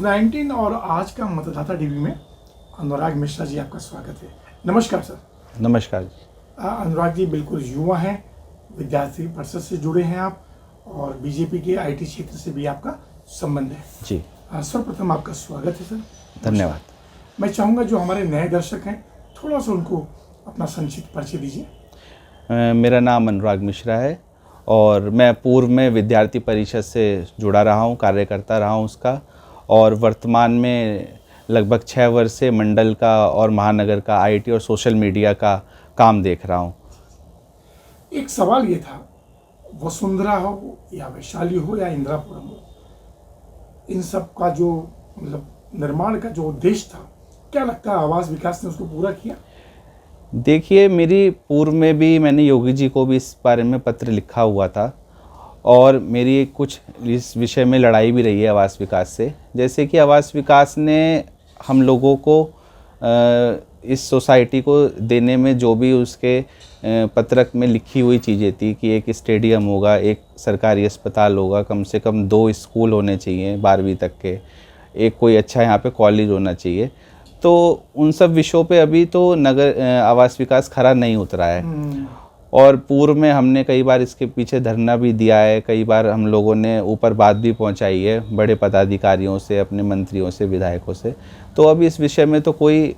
News 19 और आज का मतदाता टीवी में अनुराग मिश्रा जी आपका स्वागत है। नमस्कार सर। नमस्कार जी। अनुराग जी बिल्कुल युवा हैं, विद्यार्थी परिषद से जुड़े हैं आप और बीजेपी के आईटी क्षेत्र से भी आपका संबंध है जी। सर्वप्रथम आपका स्वागत है सर। धन्यवाद। मैं चाहूँगा जो हमारे नए दर्शक हैं थोड़ा सा उनको अपना संक्षिप्त परिचय दीजिए। मेरा नाम अनुराग मिश्रा है और मैं पूर्व में विद्यार्थी परिषद से जुड़ा रहा हूँ, कार्यकर्ता रहा हूँ उसका, और वर्तमान में लगभग 6 वर्ष से मंडल का और महानगर का आईटी और सोशल मीडिया का काम देख रहा हूँ। एक सवाल ये था, वसुंधरा हो या वैशाली हो या इंदिरापुरम हो, इन सब का जो मतलब निर्माण का जो उद्देश्य था, क्या लगता है आवास विकास ने उसको पूरा किया? देखिए, मेरी पूर्व में भी मैंने योगी जी को भी इस बारे में पत्र लिखा हुआ था और मेरी कुछ इस विषय में लड़ाई भी रही है आवास विकास से। जैसे कि आवास विकास ने हम लोगों को इस सोसाइटी को देने में जो भी उसके पत्रक में लिखी हुई चीज़ें थी कि एक स्टेडियम होगा, एक सरकारी अस्पताल होगा, कम से कम 2 स्कूल होने चाहिए 12वीं तक के, एक कोई अच्छा यहाँ पे कॉलेज होना चाहिए, तो उन सब विषयों पे अभी तो नगर आवास विकास खरा नहीं उतरा है। और पूर्व में हमने कई बार इसके पीछे धरना भी दिया है, कई बार हम लोगों ने ऊपर बात भी पहुंचाई है बड़े पदाधिकारियों से, अपने मंत्रियों से, विधायकों से। तो अभी इस विषय में तो कोई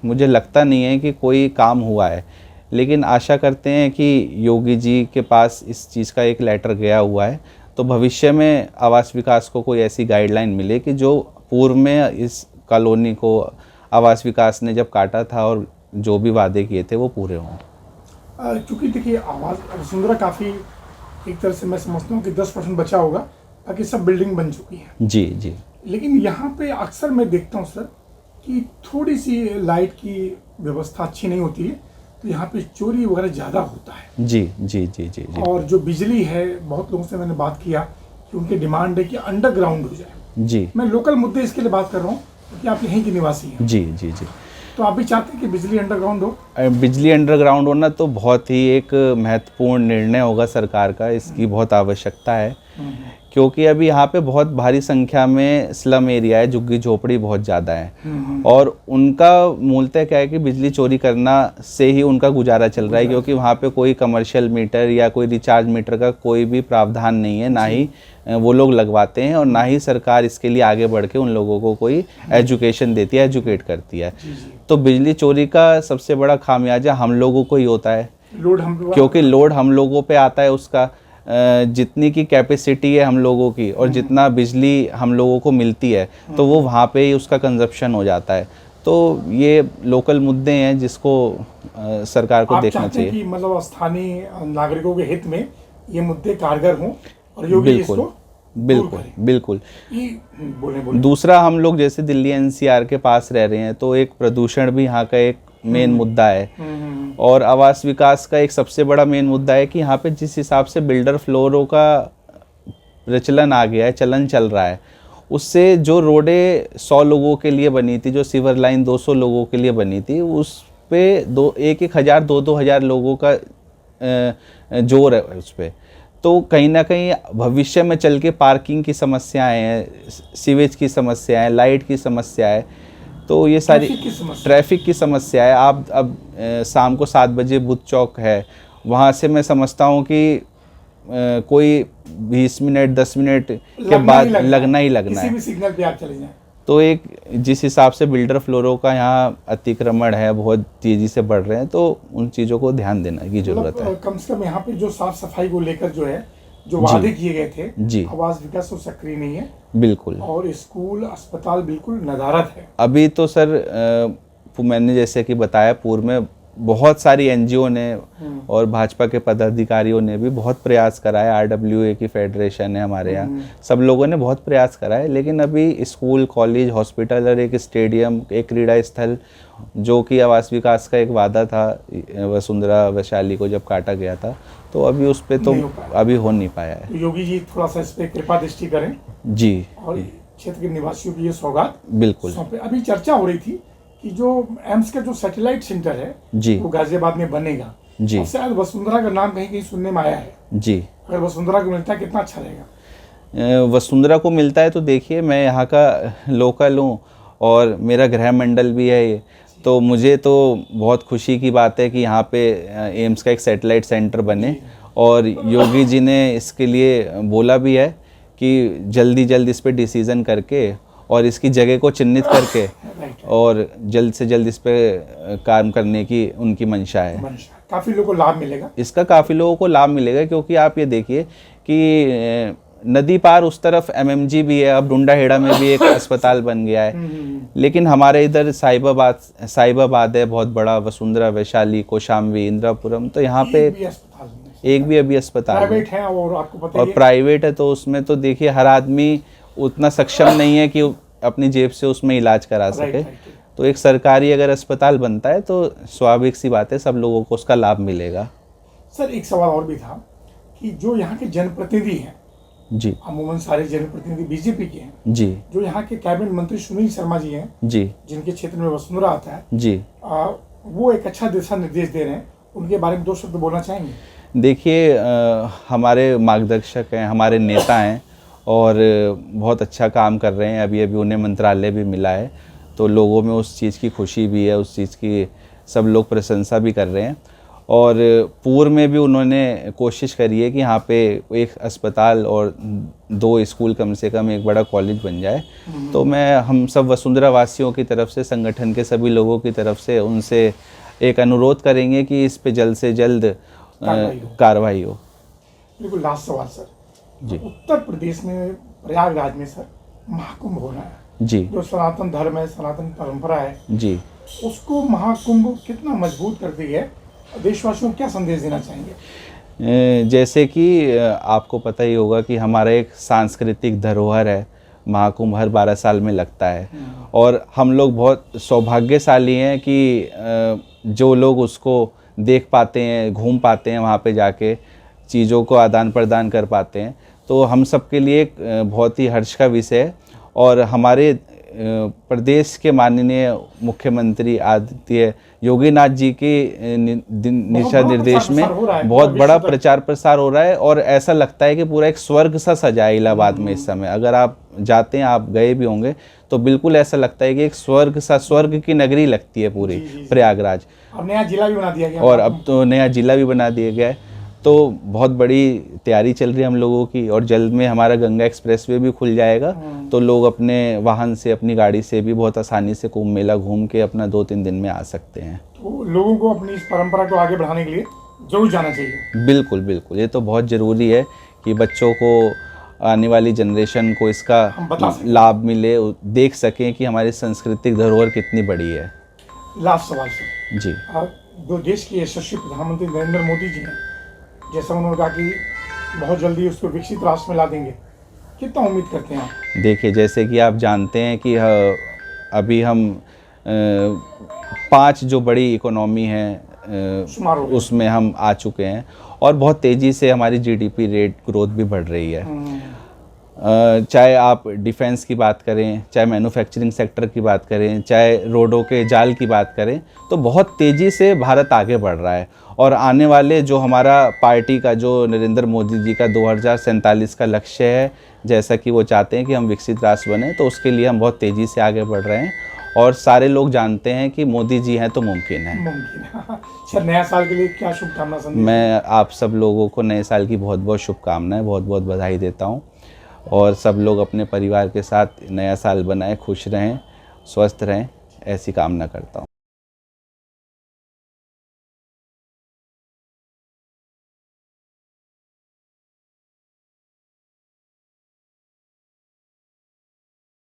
मुझे लगता नहीं है कि कोई काम हुआ है, लेकिन आशा करते हैं कि योगी जी के पास इस चीज़ का एक लेटर गया हुआ है, तो भविष्य में आवास विकास को कोई ऐसी गाइडलाइन मिले कि जो पूर्व में इस कॉलोनी को आवास विकास ने जब काटा था और जो भी वादे किए थे वो पूरे हों। क्योंकि देखिए आवास वसुंधरा काफ़ी एक तरह से मैं समझता हूँ कि 10% बचा होगा, बाकी सब बिल्डिंग बन चुकी है। जी जी। लेकिन यहाँ पे अक्सर मैं देखता हूँ सर कि थोड़ी सी लाइट की व्यवस्था अच्छी नहीं होती है, तो यहाँ पे चोरी वगैरह ज़्यादा होता है। जी जी जी जी जी। और जो बिजली है, बहुत लोगों से मैंने बात किया कि उनकी डिमांड है कि अंडरग्राउंड हो जाए। जी। मैं लोकल मुद्दे इसके लिए बात कर रहा हूँ क्योंकि आप यहीं के निवासी हैं। जी जी जी। तो आप भी चाहते हैं कि बिजली अंडरग्राउंड हो? बिजली अंडरग्राउंड होना तो बहुत ही एक महत्वपूर्ण निर्णय होगा सरकार का, इसकी बहुत आवश्यकता है, क्योंकि अभी यहाँ पे बहुत भारी संख्या में स्लम एरिया है, झुग्गी झोपड़ी बहुत ज़्यादा है और उनका मूलतः क्या है कि बिजली चोरी करना से ही उनका गुजारा चल रहा है, क्योंकि वहाँ पे कोई कमर्शियल मीटर या कोई रिचार्ज मीटर का कोई भी प्रावधान नहीं है, ना ही वो लोग लगवाते हैं और ना ही सरकार इसके लिए आगे बढ़ के उन लोगों को कोई एजुकेशन देती है, एजुकेट करती है। तो बिजली चोरी का सबसे बड़ा खामियाजा हम लोगों को ही होता है, क्योंकि लोड हम लोगों पे आता है उसका। जितनी की कैपेसिटी है हम लोगों की और जितना बिजली हम लोगों को मिलती है तो वो वहाँ पे ही उसका कंजप्शन हो जाता है। तो ये लोकल मुद्दे हैं जिसको सरकार को देखना चाहिए। कि मतलब स्थानीय नागरिकों के हित में ये मुद्दे कारगर हों और योगी इसको बिल्कुल बिल्कुल। बोले। दूसरा, हम लोग जैसे दिल्ली एनसीआर के पास रह रहे हैं, तो एक प्रदूषण भी यहाँ का एक मेन मुद्दा है और आवास विकास का एक सबसे बड़ा मेन मुद्दा है कि यहाँ पे जिस हिसाब से बिल्डर फ्लोरों का प्रचलन आ गया है, चलन चल रहा है, उससे जो रोडें 100 लोगों के लिए बनी थी, जो सीवर लाइन 200 लोगों के लिए बनी थी, उस पे 1,000 2,000 लोगों का जोर है उस पर। तो कहीं ना कहीं भविष्य में चल के पार्किंग की समस्याएं हैं, सीवेज की समस्या है, लाइट की समस्या है, तो ये सारी ट्रैफिक की समस्या है। आप अब शाम को 7 बजे बुद्ध चौक है, वहाँ से मैं समझता हूँ कि कोई 20 मिनट 10 मिनट के बाद लगना ही लगना है, किसी भी सिग्नल पे आप चले जाएं। तो एक जिस हिसाब से बिल्डर फ्लोरों का यहाँ अतिक्रमण है, बहुत तेज़ी से बढ़ रहे हैं, तो उन चीज़ों को ध्यान देने की ज़रूरत है। कम से कम यहाँ पे जो साफ सफाई को लेकर जो है, जो वादे किए गए थे, जी, आवास विकास तो सक्रिय नहीं है बिल्कुल, और स्कूल अस्पताल बिल्कुल नदारद है। अभी तो सर मैंने जैसे कि बताया, पूर्व में बहुत सारी एनजीओ ने और भाजपा के पदाधिकारियों ने भी बहुत प्रयास करा है, आरडब्ल्यूए की फेडरेशन है हमारे यहाँ, सब लोगों ने बहुत प्रयास करा है, लेकिन अभी स्कूल, कॉलेज, हॉस्पिटल और एक स्टेडियम, एक क्रीड़ा स्थल, जो कि आवास विकास का एक वादा था वसुंधरा वैशाली को जब काटा गया था, तो अभी उस पर तो अभी हो नहीं पाया है। तो योगी जी थोड़ा सा इस पर कृपा दृष्टि करें जी, और क्षेत्र के निवासियों की ये सौगात बिल्कुल। अभी चर्चा हो रही थी कि जो एम्स का जो सैटेलाइट सेंटर है जी, वो गाजियाबाद में बनेगा जी, शायद वसुंधरा का नाम कहीं कहीं सुनने में आया है जी। अगर वसुंधरा को मिलता है कितना अच्छा रहेगा। वसुंधरा को मिलता है तो देखिए मैं यहाँ का लोकल हूँ और मेरा गृह मंडल भी है ये, तो मुझे तो बहुत खुशी की बात है कि यहाँ पे एम्स का एक सैटेलाइट सेंटर बने, और योगी जी ने इसके लिए बोला भी है कि जल्दी जल्द इस पे डिसीज़न करके और इसकी जगह को चिन्हित करके और जल्द से जल्द इस पे काम करने की उनकी मंशा है। काफ़ी लोगों को लाभ मिलेगा इसका, काफ़ी लोगों को लाभ मिलेगा, क्योंकि आप ये देखिए कि नदी पार उस तरफ एमएमजी भी है, अब डुंडाहेड़ा में भी एक अस्पताल बन गया है, लेकिन हमारे इधर साहिबाबाद है बहुत बड़ा, वसुंधरा, वैशाली, कौशाम्बी, इंद्रापुरम, तो यहाँ पे एक भी अभी अस्पताल प्राइवेट है और आपको पता और प्राइवेट है, तो उसमें तो देखिए हर आदमी उतना सक्षम नहीं है कि अपनी जेब से उसमें इलाज करा सके। तो एक सरकारी अगर अस्पताल बनता है तो स्वाभाविक सी बात है सब लोगों को उसका लाभ मिलेगा। सर एक सवाल और भी था कि जो यहाँ के जनप्रतिनिधि हैं, जी, अमूमन सारे जनप्रतिनिधि बीजेपी के हैं, जी, जो यहाँ के कैबिनेट मंत्री सुनील शर्मा जी हैं, जी, जिनके क्षेत्र में वसुंधरा आता है, जी, वो एक अच्छा दिशा निर्देश दे रहे हैं, उनके बारे में 2 शब्द बोलना चाहेंगे? देखिए हमारे मार्गदर्शक हैं, हमारे नेता हैं और बहुत अच्छा काम कर रहे हैं। अभी अभी उन्हें मंत्रालय भी मिला है, तो लोगों में उस चीज़ की खुशी भी है, उस चीज़ की सब लोग प्रशंसा भी कर रहे हैं। और पूर्व में भी उन्होंने कोशिश करी है कि यहाँ पे एक अस्पताल और 2 स्कूल, कम से कम एक बड़ा कॉलेज बन जाए। तो मैं हम सब वसुंधरा वासियों की तरफ से, संगठन के सभी लोगों की तरफ से उनसे एक अनुरोध करेंगे कि इस पे जल्द से जल्द कार्रवाई हो। बिल्कुल। लास्ट सवाल सर जी, उत्तर प्रदेश में प्रयागराज में सर महाकुंभ हो रहा है, जी, जो सनातन धर्म है, सनातन परंपरा है, जी, उसको महाकुंभ कितना मजबूत करती है, देशवासियों को क्या संदेश देना चाहेंगे? जैसे कि आपको पता ही होगा कि हमारा एक सांस्कृतिक धरोहर है, महाकुंभ हर 12 साल में लगता है और हम लोग बहुत सौभाग्यशाली हैं कि जो लोग उसको देख पाते हैं, घूम पाते हैं, वहाँ पे जाके चीज़ों को आदान प्रदान कर पाते हैं, तो हम सब के लिए एक बहुत ही हर्ष का विषय है। और हमारे प्रदेश के माननीय मुख्यमंत्री आदित्य योगीनाथ जी के दिशा निर्देश में बहुत बड़ा प्रचार प्रसार हो रहा है और ऐसा लगता है कि पूरा एक स्वर्ग सा सजा है इलाहाबाद में इस समय। अगर आप जाते हैं, आप गए भी होंगे, तो बिल्कुल ऐसा लगता है कि एक स्वर्ग सा, स्वर्ग की नगरी लगती है पूरी प्रयागराज। अब नया जिला भी बना दिया गया और अब तो नया जिला भी बना दिया गया है, तो बहुत बड़ी तैयारी चल रही है हम लोगों की। और जल्द में हमारा गंगा एक्सप्रेसवे भी खुल जाएगा, तो लोग अपने वाहन से, अपनी गाड़ी से भी बहुत आसानी से कुंभ मेला घूम के अपना 2-3 दिन में आ सकते हैं। तो लोगों को अपनी इस परंपरा को आगे बढ़ाने के लिए जरूर जाना चाहिए। बिल्कुल बिल्कुल, ये तो बहुत ज़रूरी है कि बच्चों को, आने वाली जनरेशन को इसका लाभ मिले, देख सकें कि हमारी सांस्कृतिक धरोहर कितनी बड़ी है। लास्ट सवाल सर जी, जो देश के यशस्वी प्रधानमंत्री नरेंद्र मोदी जी हैं, जैसा उन्होंने कहा कि बहुत जल्दी उसको विकसित राष्ट्र में ला देंगे, कितना उम्मीद करते हैं आप? देखिए जैसे कि आप जानते हैं कि अभी हम 5 जो बड़ी इकोनॉमी है उसमें हम आ चुके हैं और बहुत तेज़ी से हमारी जीडीपी रेट ग्रोथ भी बढ़ रही है। चाहे आप डिफेंस की बात करें, चाहे मैन्युफैक्चरिंग सेक्टर की बात करें, चाहे रोडों के जाल की बात करें, तो बहुत तेज़ी से भारत आगे बढ़ रहा है। और आने वाले जो हमारा पार्टी का, जो नरेंद्र मोदी जी का 2047 का लक्ष्य है, जैसा कि वो चाहते हैं कि हम विकसित राष्ट्र बने, तो उसके लिए हम बहुत तेज़ी से आगे बढ़ रहे हैं और सारे लोग जानते हैं कि मोदी जी हैं तो मुमकिन है। सर नया साल के लिए क्या शुभकामना संदेश? मैं आप सब लोगों को नए साल की बहुत बहुत शुभकामनाएं, बहुत बहुत बधाई देता हूं और सब लोग अपने परिवार के साथ नया साल बनाएं, खुश रहें, स्वस्थ रहें, ऐसी कामना करता हूं।